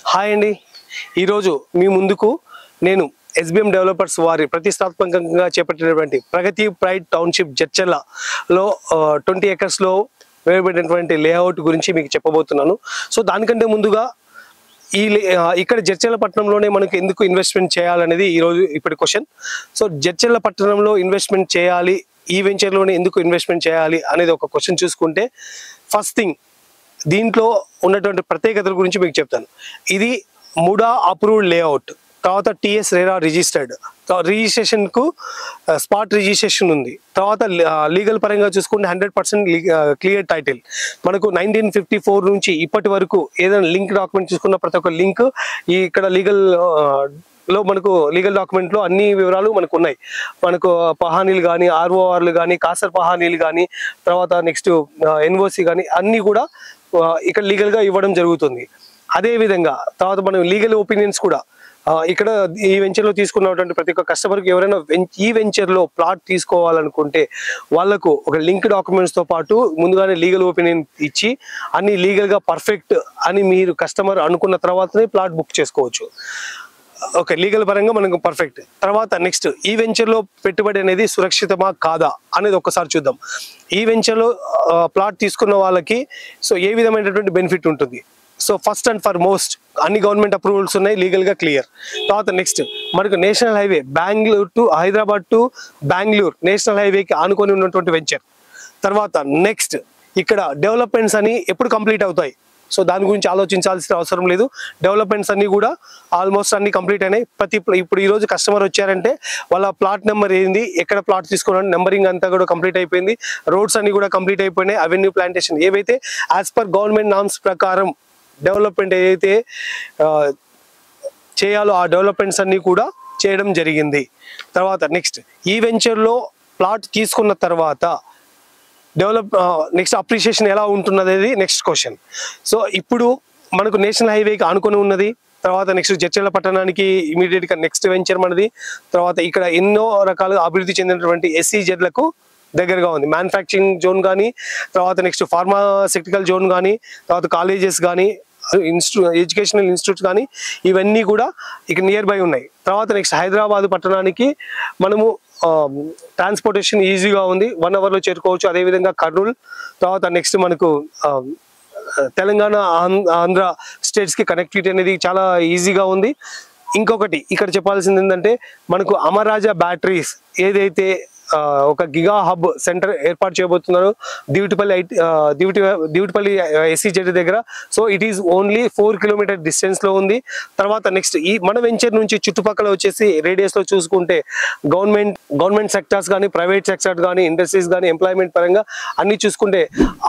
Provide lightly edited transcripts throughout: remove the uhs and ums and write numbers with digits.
Hi అండి, ఈరోజు మీ ముందుకు నేను ఎస్బిఎం డెవలపర్స్ వారి ప్రతిష్టాత్మకంగా చేపట్టినటువంటి ప్రగతి ప్రైడ్ టౌన్షిప్ జడ్చర్లలో 20 acres వేయబడినటువంటి లేఅవుట్ గురించి మీకు చెప్పబోతున్నాను. సో దానికంటే ముందుగా ఇక్కడ జడ్చర్ల పట్టణంలోనే మనకు ఎందుకు ఇన్వెస్ట్మెంట్ చేయాలనేది ఇప్పటి క్వశ్చన్. సో జడ్చర్ల పట్టణంలో ఇన్వెస్ట్మెంట్ చేయాలి, ఈ వెంచర్లోనే ఎందుకు ఇన్వెస్ట్మెంట్ చేయాలి అనేది ఒక క్వశ్చన్ చూసుకుంటే, ఫస్ట్ థింగ్ దీంట్లో ఉన్నటువంటి ప్రత్యేకతల గురించి మీకు చెప్తాను. ఇది ముడా అప్రూవ్డ్ లేఅవుట్, తర్వాత టిఎస్ రేరా రిజిస్టర్డ్, రిజిస్ట్రేషన్కు స్పాట్ రిజిస్ట్రేషన్ ఉంది. తర్వాత లీగల్ పరంగా చూసుకుంటే 100% క్లియర్ టైటిల్. మనకు 1954 నుంచి ఇప్పటి వరకు ఏదైనా లింక్ డాక్యుమెంట్ చూసుకున్న ప్రతి ఒక్క లింక్ ఇక్కడ మనకు లీగల్ డాక్యుమెంట్లో అన్ని వివరాలు మనకు ఉన్నాయి. మనకు పహానీలు కానీ, ఆర్ఓఆర్లు కానీ, కాసర్ పహానీలు కానీ, తర్వాత నెక్స్ట్ ఎన్ఓసి కానీ అన్నీ కూడా ఇక్కడ లీగల్గా ఇవ్వడం జరుగుతుంది. అదేవిధంగా తర్వాత మనం లీగల్ ఒపీనియన్స్ కూడా ఇక్కడ ఈ వెంచర్లో తీసుకున్నటువంటి ప్రతి ఒక్క కస్టమర్కి ఎవరైనా ఈ వెంచర్లో ప్లాట్ తీసుకోవాలనుకుంటే వాళ్ళకు ఒక లింక్ డాక్యుమెంట్స్తో పాటు ముందుగానే లీగల్ ఒపీనియన్ ఇచ్చి అన్ని లీగల్గా పర్ఫెక్ట్ అని మీరు కస్టమర్ అనుకున్న తర్వాతనే ప్లాట్ బుక్ చేసుకోవచ్చు. ఓకే, లీగల్ పరంగా మనకు పర్ఫెక్ట్. తర్వాత నెక్స్ట్ ఈ వెంచర్లో పెట్టుబడి అనేది సురక్షితమా కాదా అనేది ఒక్కసారి చూద్దాం. ఈ వెంచర్లో ప్లాట్ తీసుకున్న వాళ్ళకి సో ఏ విధమైనటువంటి బెనిఫిట్ ఉంటుంది? So first and for most అన్ని గవర్నమెంట్ అప్రూవల్స్ ఉన్నాయి, లీగల్గా క్లియర్. తర్వాత నెక్స్ట్ మనకు national highway Bengaluru to Hyderabad to Bengaluru national హైవేకి ఆనుకొని ఉన్నటువంటి వెంచర్. తర్వాత నెక్స్ట్ ఇక్కడ డెవలప్మెంట్స్ అని ఎప్పుడు కంప్లీట్ అవుతాయి? సో దాని గురించి ఆలోచించాల్సిన అవసరం లేదు. డెవలప్మెంట్స్ అన్ని కూడా ఆల్మోస్ట్ అన్ని కంప్లీట్ అయినాయి. ఇప్పుడు ఈరోజు కస్టమర్ వచ్చారంటే వాళ్ళ ప్లాట్ నెంబర్ ఏంది, ఎక్కడ ప్లాట్ తీసుకున్నాడు, నెంబరింగ్ అంతా కూడా కంప్లీట్ అయిపోయింది. రోడ్స్ అన్ని కూడా కంప్లీట్ అయిపోయినాయి. అవెన్యూ ప్లాంటేషన్ ఏవైతే యాజ్ పర్ గవర్నమెంట్ నామ్స్ ప్రకారం డెవలప్మెంట్ ఏదైతే చేయాలో ఆ డెవలప్మెంట్స్ అన్ని కూడా చేయడం జరిగింది. తర్వాత నెక్స్ట్ ఈ వెంచర్లో ప్లాట్ తీసుకున్న తర్వాత నెక్స్ట్ అప్రిషియేషన్ ఎలా ఉంటున్నది నెక్స్ట్ క్వశ్చన్. సో ఇప్పుడు మనకు నేషనల్ హైవేకి ఆనుకొని ఉన్నది. తర్వాత నెక్స్ట్ జడ్చర్ల పట్టణానికి ఇమీడియట్గా నెక్స్ట్ వెంచర్ మనది. తర్వాత ఇక్కడ ఎన్నో రకాలుగా అభివృద్ధి చెందినటువంటి SEZలకు దగ్గరగా ఉంది. మ్యానుఫ్యాక్చరింగ్ జోన్ కానీ, తర్వాత నెక్స్ట్ ఫార్మాసిటికల్ జోన్ కానీ, తర్వాత కాలేజెస్ కానీ, ఎడ్యుకేషనల్ ఇన్స్టిట్యూట్స్ కానీ ఇవన్నీ కూడా ఇక్కడ నియర్ బై ఉన్నాయి. తర్వాత నెక్స్ట్ హైదరాబాద్ పట్టణానికి మనము ట్రాన్స్పోర్టేషన్ ఈజీగా ఉంది, 1 hourలో చేరుకోవచ్చు. అదేవిధంగా కర్నూలు, తర్వాత నెక్స్ట్ మనకు తెలంగాణ, ఆంధ్ర స్టేట్స్కి కనెక్టివిటీ అనేది చాలా ఈజీగా ఉంది. ఇంకొకటి ఇక్కడ చెప్పాల్సింది ఏంటంటే, మనకు అమరాజా బ్యాటరీస్ ఏదైతే ఒక గిగా హబ్ సెంటర్ ఏర్పాటు చేయబోతున్నారు దివిటిపల్లి SEZ దగ్గర. So it is only 4 km డిస్టెన్స్లో ఉంది. తర్వాత నెక్స్ట్ ఈ మన వెంచర్ నుంచి చుట్టుపక్కల వచ్చేసి రేడియస్లో చూసుకుంటే గవర్నమెంట్ సెక్టార్స్ కానీ, ప్రైవేట్ సెక్టార్స్ కానీ, ఇండస్ట్రీస్ కానీ, ఎంప్లాయ్మెంట్ పరంగా అన్ని చూసుకుంటే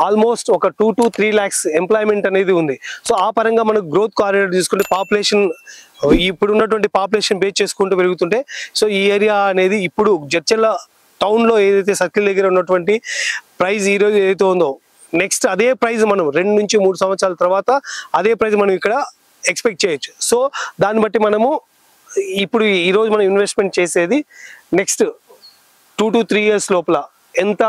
ఆల్మోస్ట్ ఒక 2 to 3 lakhs ఎంప్లాయ్మెంట్ అనేది ఉంది. సో ఆ పరంగా మనకు గ్రోత్ కారిడార్ చూసుకుంటే పాపులేషన్ ఇప్పుడు ఉన్నటువంటి పాపులేషన్ బేస్ చేసుకుంటూ పెరుగుతుంటే, సో ఈ ఏరియా అనేది ఇప్పుడు జడ్చర్ల టౌన్లో ఏదైతే సర్కిల్ దగ్గర ఉన్నటువంటి ప్రైస్ ఈరోజు ఏదైతే ఉందో నెక్స్ట్ అదే ప్రైస్ మనం 2 నుంచి 3 సంవత్సరాల తర్వాత అదే ప్రైస్ మనం ఇక్కడ ఎక్స్పెక్ట్ చేయొచ్చు. సో దాన్ని బట్టి మనము ఇప్పుడు ఈరోజు మనం ఇన్వెస్ట్మెంట్ చేసేది నెక్స్ట్ 2 to 3 years లోపల ఎంత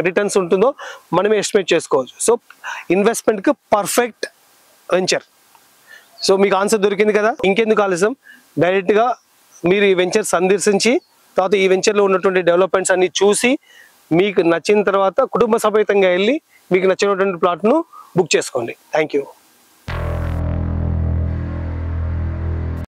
రిటర్న్స్ ఉంటుందో మనమే ఎస్టిమేట్ చేసుకోవచ్చు. సో ఇన్వెస్ట్మెంట్కి పర్ఫెక్ట్ వెంచర్. సో మీకు ఆన్సర్ దొరికింది కదా, ఇంకెందుకు ఆలస్యం, డైరెక్ట్గా మీరు ఈ వెంచర్ సందర్శించి తర్వాత ఈ వెంచర్లో ఉన్నటువంటి డెవలప్మెంట్స్ అన్ని చూసి మీకు నచ్చిన తర్వాత కుటుంబ సమేతంగా వెళ్ళి మీకు నచ్చినటువంటి ప్లాట్ను బుక్ చేసుకోండి. Thank you.